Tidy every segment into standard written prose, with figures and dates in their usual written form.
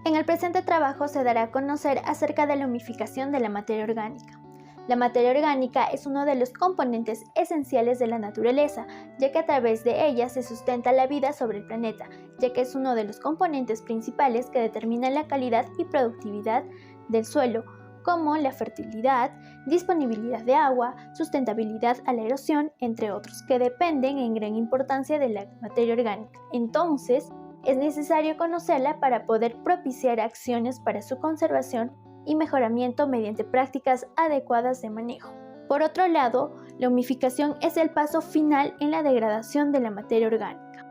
En el presente trabajo se dará a conocer acerca de la humificación de la materia orgánica. La materia orgánica es uno de los componentes esenciales de la naturaleza, ya que a través de ella se sustenta la vida sobre el planeta, ya que es uno de los componentes principales que determina la calidad y productividad del suelo, como la fertilidad, disponibilidad de agua, sustentabilidad a la erosión, entre otros, que dependen en gran importancia de la materia orgánica. Entonces, es necesario conocerla para poder propiciar acciones para su conservación y mejoramiento mediante prácticas adecuadas de manejo. Por otro lado, la humificación es el paso final en la degradación de la materia orgánica.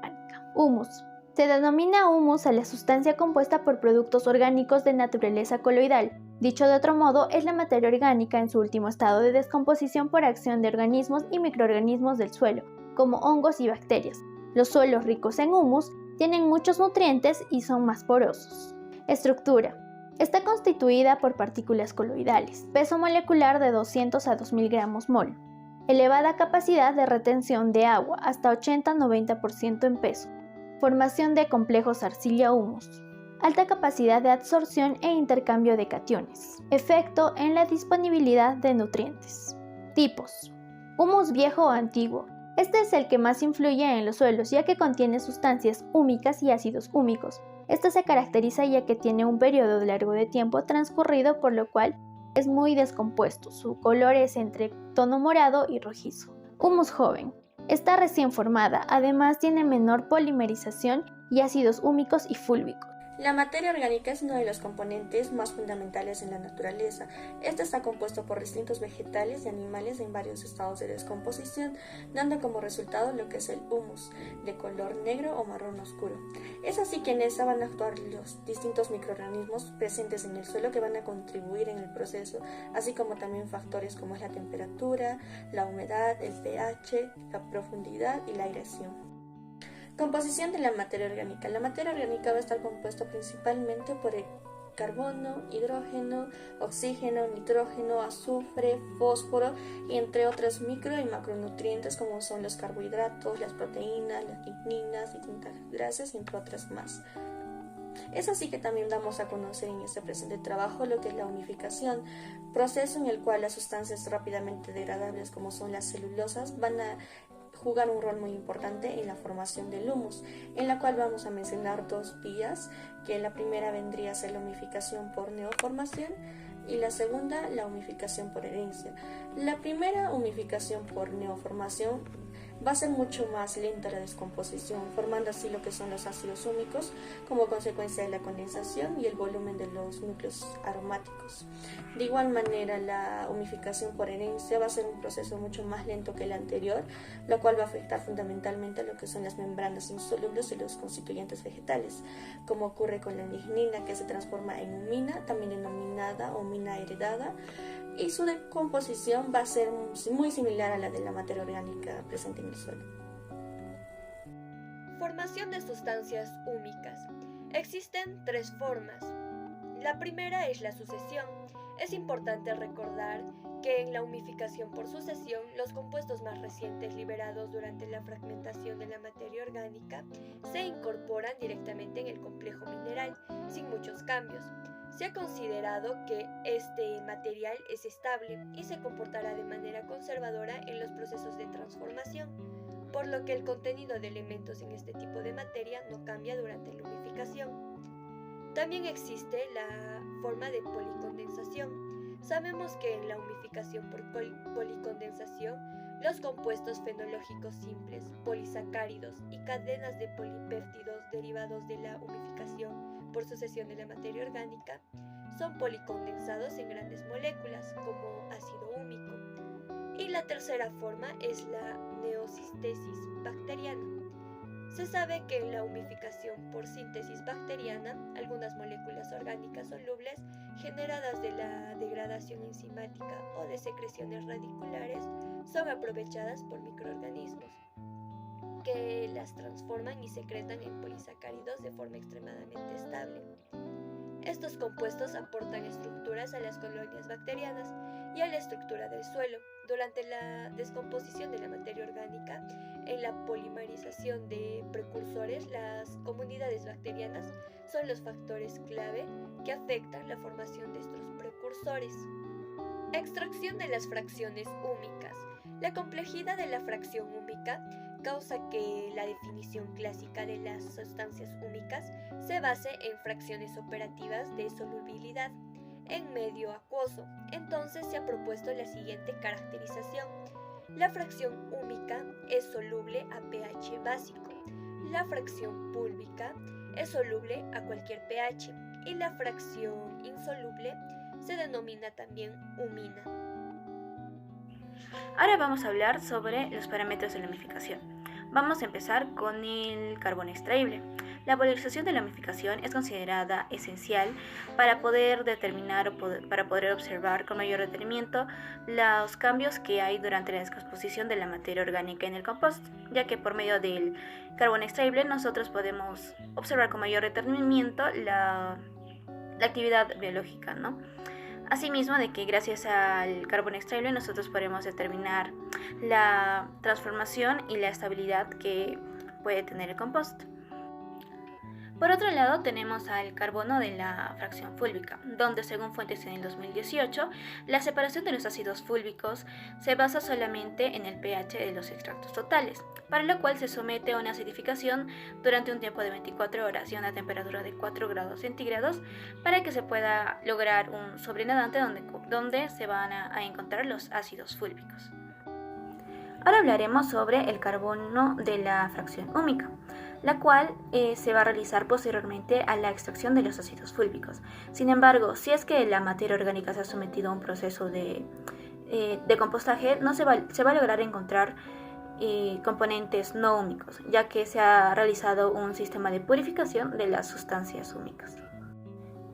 Humus. Se denomina humus a la sustancia compuesta por productos orgánicos de naturaleza coloidal. Dicho de otro modo, es la materia orgánica en su último estado de descomposición por acción de organismos y microorganismos del suelo, como hongos y bacterias. Los suelos ricos en humus tienen muchos nutrientes y son más porosos. Estructura. Está constituida por partículas coloidales, peso molecular de 200 a 2000 gramos mol, elevada capacidad de retención de agua, hasta 80-90% en peso, formación de complejos arcilla-humus, alta capacidad de absorción e intercambio de cationes, efecto en la disponibilidad de nutrientes. Tipos. Humus viejo o antiguo. Este es el que más influye en los suelos, ya que contiene sustancias húmicas y ácidos húmicos. Esto se caracteriza ya que tiene un periodo largo de tiempo transcurrido, por lo cual es muy descompuesto. Su color es entre tono morado y rojizo. Humus joven. Está recién formada, además tiene menor polimerización y ácidos húmicos y fúlvicos. La materia orgánica es uno de los componentes más fundamentales en la naturaleza. Este está compuesto por distintos vegetales y animales en varios estados de descomposición, dando como resultado lo que es el humus, de color negro o marrón oscuro. Es así que en esta van a actuar los distintos microorganismos presentes en el suelo que van a contribuir en el proceso, así como también factores como es la temperatura, la humedad, el pH, la profundidad y la aireación. Composición de la materia orgánica. La materia orgánica va a estar compuesta principalmente por el carbono, hidrógeno, oxígeno, nitrógeno, azufre, fósforo y entre otros micro y macronutrientes como son los carbohidratos, las proteínas, las ligninas, distintas grasas y entre otras más. Es así que también damos a conocer en este presente trabajo lo que es la humificación, proceso en el cual las sustancias rápidamente degradables como son las celulosas van a jugar un rol muy importante en la formación del humus, en la cual vamos a mencionar dos vías, que la primera vendría a ser la humificación por neoformación y la segunda la humificación por herencia. La primera, humificación por neoformación, va a ser mucho más lenta la descomposición, formando así lo que son los ácidos húmicos como consecuencia de la condensación y el volumen de los núcleos aromáticos. De igual manera, la humificación por herencia va a ser un proceso mucho más lento que el anterior, lo cual va a afectar fundamentalmente a lo que son las membranas insolubles y los constituyentes vegetales, como ocurre con la lignina, que se transforma en humina, también denominada humina heredada, y su decomposición va a ser muy similar a la de la materia orgánica presente en el suelo. Formación de sustancias húmicas. Existen tres formas. La primera es la sucesión. Es importante recordar que en la humificación por sucesión, los compuestos más recientes liberados durante la fragmentación de la materia orgánica se incorporan directamente en el complejo mineral, sin muchos cambios. Se ha considerado que este material es estable y se comportará de manera conservadora en los procesos de transformación, por lo que el contenido de elementos en este tipo de materia no cambia durante la humificación. También existe la forma de policondensación. Sabemos que en la humificación por policondensación, los compuestos fenológicos simples, polisacáridos y cadenas de polipéptidos derivados de la humificación por sucesión de la materia orgánica son policondensados en grandes moléculas como ácido húmico. Y la tercera forma es la neosíntesis bacteriana. Se sabe que en la humificación por síntesis bacteriana, algunas moléculas orgánicas solubles generadas de la degradación enzimática o de secreciones radiculares son aprovechadas por microorganismos que las transforman y secretan en polisacáridos de forma extremadamente estable. Estos compuestos aportan estructuras a las colonias bacterianas y a la estructura del suelo. Durante la descomposición de la materia orgánica, en la polimerización de precursores, las comunidades bacterianas son los factores clave que afectan la formación de estos precursores. Extracción de las fracciones húmicas. La complejidad de la fracción húmica causa que la definición clásica de las sustancias húmicas se base en fracciones operativas de solubilidad en medio acuoso. Entonces se ha propuesto la siguiente caracterización. La fracción húmica es soluble a pH básico, la fracción púlvica es soluble a cualquier pH y la fracción insoluble se denomina también humina. Ahora vamos a hablar sobre los parámetros de la humificación. Vamos a empezar con el carbón extraíble. La polarización de la humificación es considerada esencial para poder determinar para poder observar con mayor detenimiento los cambios que hay durante la descomposición de la materia orgánica en el compost, ya que por medio del carbón extraíble nosotros podemos observar con mayor detenimiento la actividad biológica, ¿no? Asimismo, de que gracias al carbón extraíble nosotros podemos determinar la transformación y la estabilidad que puede tener el compost. Por otro lado, tenemos al carbono de la fracción fúlvica, donde según fuentes en el 2018, la separación de los ácidos fúlvicos se basa solamente en el pH de los extractos totales, para lo cual se somete a una acidificación durante un tiempo de 24 horas y a una temperatura de 4 grados centígrados para que se pueda lograr un sobrenadante donde se van a encontrar los ácidos fúlvicos. Ahora hablaremos sobre el carbono de la fracción húmica, la cual se va a realizar posteriormente a la extracción de los ácidos fúlvicos. Sin embargo, si es que la materia orgánica se ha sometido a un proceso de compostaje, no se va a lograr encontrar componentes no húmicos, ya que se ha realizado un sistema de purificación de las sustancias húmicas.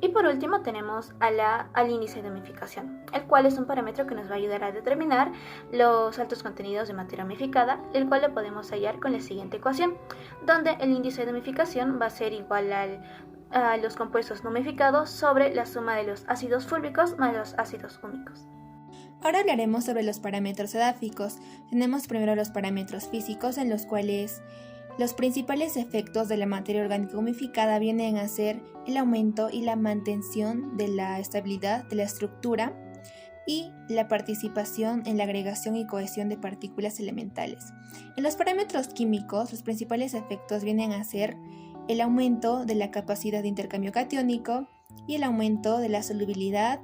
Y por último tenemos al índice de humificación, el cual es un parámetro que nos va a ayudar a determinar los altos contenidos de materia humificada, el cual lo podemos hallar con la siguiente ecuación, donde el índice de humificación va a ser igual a los compuestos no humificados sobre la suma de los ácidos fúlvicos más los ácidos húmicos. Ahora hablaremos sobre los parámetros edáficos. Tenemos primero los parámetros físicos, en los cuales los principales efectos de la materia orgánica humificada vienen a ser el aumento y la mantención de la estabilidad de la estructura y la participación en la agregación y cohesión de partículas elementales. En los parámetros químicos, los principales efectos vienen a ser el aumento de la capacidad de intercambio catiónico y el aumento de la solubilidad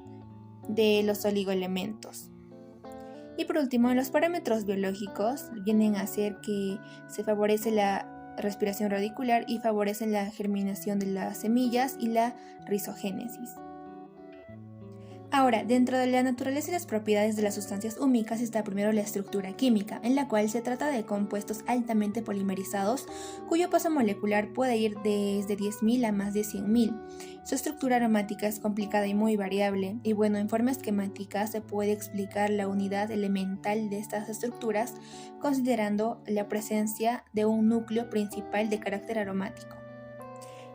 de los oligoelementos. Y por último, en los parámetros biológicos vienen a ser que se favorece la respiración radicular y favorecen la germinación de las semillas y la rizogénesis. Ahora, dentro de la naturaleza y las propiedades de las sustancias húmicas está primero la estructura química, en la cual se trata de compuestos altamente polimerizados, cuyo paso molecular puede ir desde 10.000 a más de 100.000. Su estructura aromática es complicada y muy variable, y bueno, en forma esquemática se puede explicar la unidad elemental de estas estructuras considerando la presencia de un núcleo principal de carácter aromático.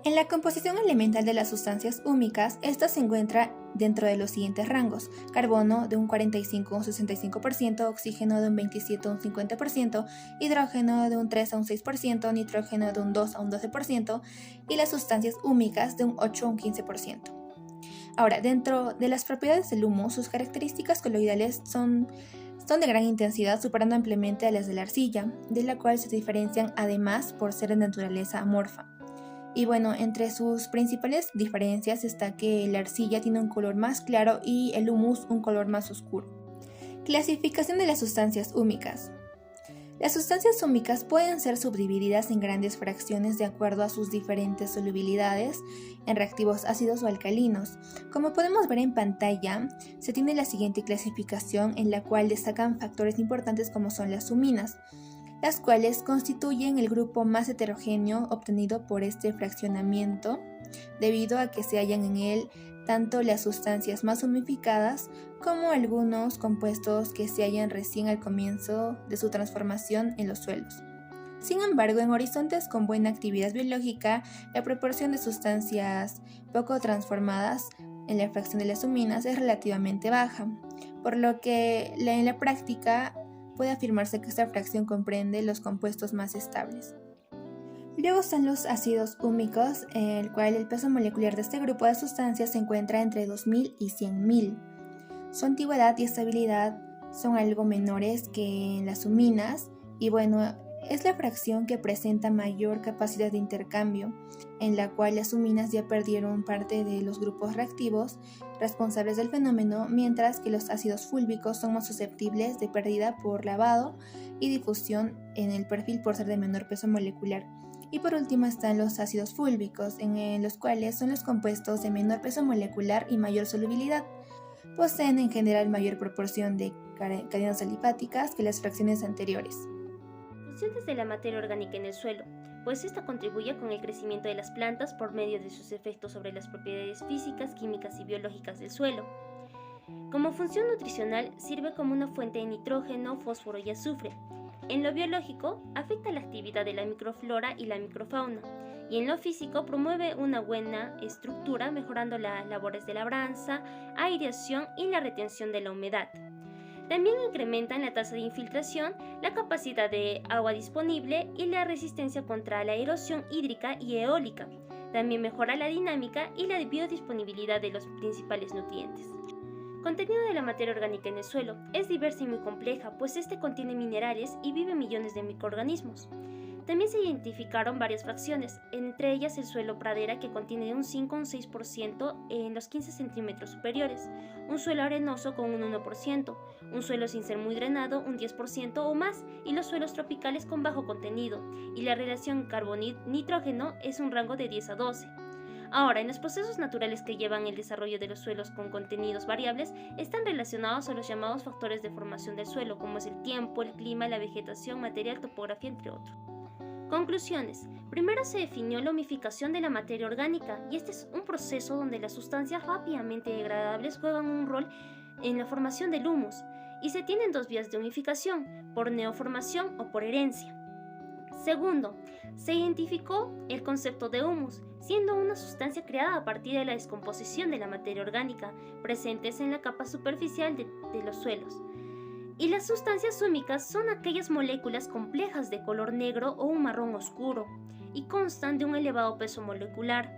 En la composición elemental de las sustancias húmicas, esta se encuentra dentro de los siguientes rangos: carbono de un 45 a un 65%, oxígeno de un 27 a un 50%, hidrógeno de un 3 a un 6%, nitrógeno de un 2 a un 12% y las sustancias húmicas de un 8 a un 15%. Ahora, dentro de las propiedades del humo, sus características coloidales son de gran intensidad, superando ampliamente a las de la arcilla, de la cual se diferencian además por ser de naturaleza amorfa. Y bueno, entre sus principales diferencias está que la arcilla tiene un color más claro y el humus un color más oscuro. Clasificación de las sustancias húmicas. Las sustancias húmicas pueden ser subdivididas en grandes fracciones de acuerdo a sus diferentes solubilidades en reactivos ácidos o alcalinos. Como podemos ver en pantalla, se tiene la siguiente clasificación, en la cual destacan factores importantes como son las huminas, las cuales constituyen el grupo más heterogéneo obtenido por este fraccionamiento, debido a que se hallan en él tanto las sustancias más humificadas como algunos compuestos que se hallan recién al comienzo de su transformación en los suelos. Sin embargo, en horizontes con buena actividad biológica, la proporción de sustancias poco transformadas en la fracción de las suminas es relativamente baja, por lo que en la práctica puede afirmarse que esta fracción comprende los compuestos más estables. Luego están los ácidos húmicos, el cual el peso molecular de este grupo de sustancias se encuentra entre 2000 y 100.000. Su antigüedad y estabilidad son algo menores que en las suminas y es la fracción que presenta mayor capacidad de intercambio, en la cual las suminas ya perdieron parte de los grupos reactivos responsables del fenómeno, mientras que los ácidos fúlbicos son más susceptibles de pérdida por lavado y difusión en el perfil por ser de menor peso molecular. Y por último están los ácidos fúlbicos, en los cuales son los compuestos de menor peso molecular y mayor solubilidad. Poseen en general mayor proporción de cadenas alifáticas que las fracciones anteriores. Funciones de la materia orgánica en el suelo, pues esta contribuye con el crecimiento de las plantas por medio de sus efectos sobre las propiedades físicas, químicas y biológicas del suelo. Como función nutricional, sirve como una fuente de nitrógeno, fósforo y azufre. En lo biológico, afecta la actividad de la microflora y la microfauna, y en lo físico promueve una buena estructura, mejorando las labores de labranza, aireación y la retención de la humedad. También incrementan la tasa de infiltración, la capacidad de agua disponible y la resistencia contra la erosión hídrica y eólica. También mejora la dinámica y la biodisponibilidad de los principales nutrientes. Contenido de la materia orgánica en el suelo es diversa y muy compleja, pues este contiene minerales y vive millones de microorganismos. También se identificaron varias fracciones, entre ellas el suelo pradera, que contiene de un 5 a un 6% en los 15 centímetros superiores, un suelo arenoso con un 1%, un suelo sin ser muy drenado un 10% o más, y los suelos tropicales con bajo contenido, y la relación carbono-nitrógeno es un rango de 10 a 12. Ahora, en los procesos naturales que llevan el desarrollo de los suelos con contenidos variables, están relacionados a los llamados factores de formación del suelo, como es el tiempo, el clima, la vegetación, material, topografía, entre otros. Conclusiones. Primero se definió la humificación de la materia orgánica, y este es un proceso donde las sustancias rápidamente degradables juegan un rol en la formación del humus, y se tienen dos vías de humificación, por neoformación o por herencia. Segundo, se identificó el concepto de humus, siendo una sustancia creada a partir de la descomposición de la materia orgánica, presentes en la capa superficial de los suelos. Y las sustancias húmicas son aquellas moléculas complejas de color negro o un marrón oscuro, y constan de un elevado peso molecular.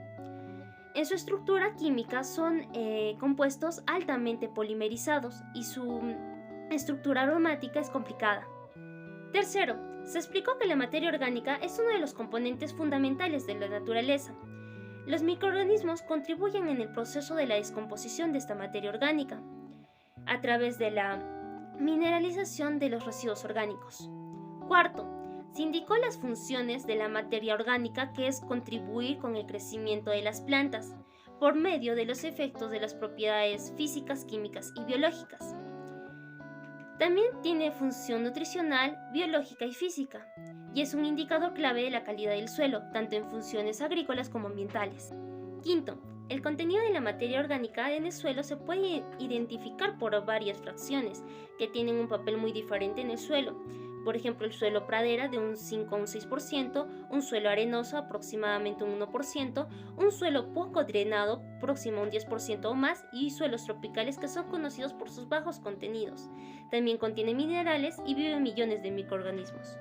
En su estructura química son compuestos altamente polimerizados, y su estructura aromática es complicada. Tercero, se explicó que la materia orgánica es uno de los componentes fundamentales de la naturaleza. Los microorganismos contribuyen en el proceso de la descomposición de esta materia orgánica, a través de la mineralización de los residuos orgánicos. Cuarto, se indicó las funciones de la materia orgánica, que es contribuir con el crecimiento de las plantas, por medio de los efectos de las propiedades físicas, químicas y biológicas. También tiene función nutricional, biológica y física, y es un indicador clave de la calidad del suelo, tanto en funciones agrícolas como ambientales. Quinto, el contenido de la materia orgánica en el suelo se puede identificar por varias fracciones que tienen un papel muy diferente en el suelo. Por ejemplo, el suelo pradera de un 5 a un 6%, un suelo arenoso aproximadamente un 1%, un suelo poco drenado próximo a un 10% o más, y suelos tropicales, que son conocidos por sus bajos contenidos. También contiene minerales y viven millones de microorganismos.